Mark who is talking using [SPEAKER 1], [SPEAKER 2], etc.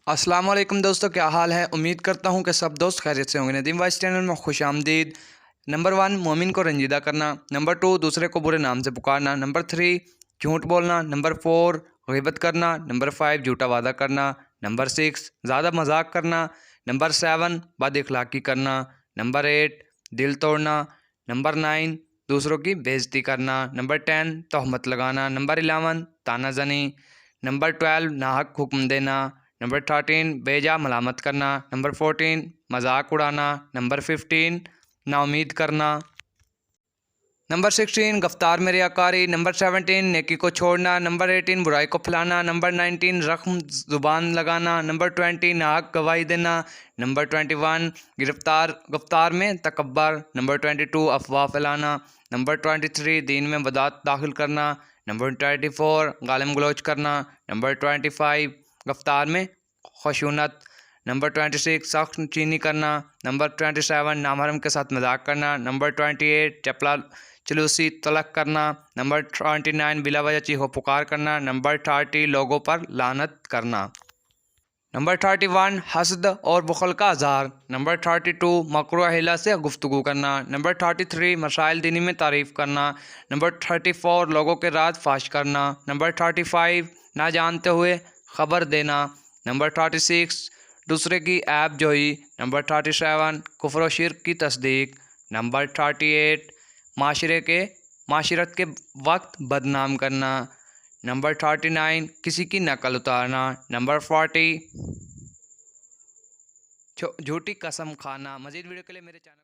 [SPEAKER 1] अस्सलाम वालेकुम दोस्तों, क्या हाल है। उम्मीद करता हूँ कि सब दोस्त खैरियत से होंगे। नदीम वाइस चैनल में खुश आमदीद। नंबर 1, मोमिन को रंजीदा करना। नंबर 2, दूसरे को बुरे नाम से पुकारना। नंबर 3, झूठ बोलना। नंबर 4, ग़ीबत करना। नंबर 5, झूठा वादा करना। नंबर 6, ज़्यादा मजाक करना। नंबर 7, बद अखलाक़ी करना। नंबर 8, दिल तोड़ना। नंबर 9, दूसरों की बेइज्जती करना। नंबर 10, तोहमत लगाना। नंबर 11, तानाज़नी। नंबर 12, नाहक हुक्म देना। नंबर 13, बेजा मलामत करना। नंबर 14, मजाक उड़ाना। नंबर 15, नाउमीद करना। नंबर 16, गिरफ्तार में रियाकारी। नंबर 17, नेकी को छोड़ना। नंबर 18, बुराई को फैलाना। नंबर 19, रख्म ज़ुबान लगाना। नंबर 20, नाहक गवाही देना। नंबर 21, गिरफ्तार में तकब्बर। नंबर 22, अफवाह फैलाना। नंबर 23, दीन में बदात दाखिल करना। नंबर 24, गालिम गलौज करना। नंबर 25, गिरफ्तार में खशूनत। नंबर 26, सख्त चीनी करना। नंबर 27, नामहरम के साथ मजाक करना। नंबर 28, चपला चलूसी तलक करना। नंबर 29, बिला वजह चीखो पुकार करना। नंबर 30, लोगों पर लानत करना। नंबर 31, हसद और बुखल का आज़ार। नंबर 32, मकरू हिला से गुफ्तगू करना। नंबर 33, मसाइल दीनी में तारीफ़ करना। नंबर 34, लोगों के राज फाश करना। नंबर 35, ना जानते हुए ख़बर देना। नंबर 36, दूसरे की ऐब जोई। नंबर 37, कुफ्र व शिर्क की तस्दीक। नंबर 38, माशरत के वक्त बदनाम करना। नंबर 39, किसी की नकल उतारना। नंबर 40, झूठी कसम खाना। मज़ीद वीडियो के लिए मेरे चैनल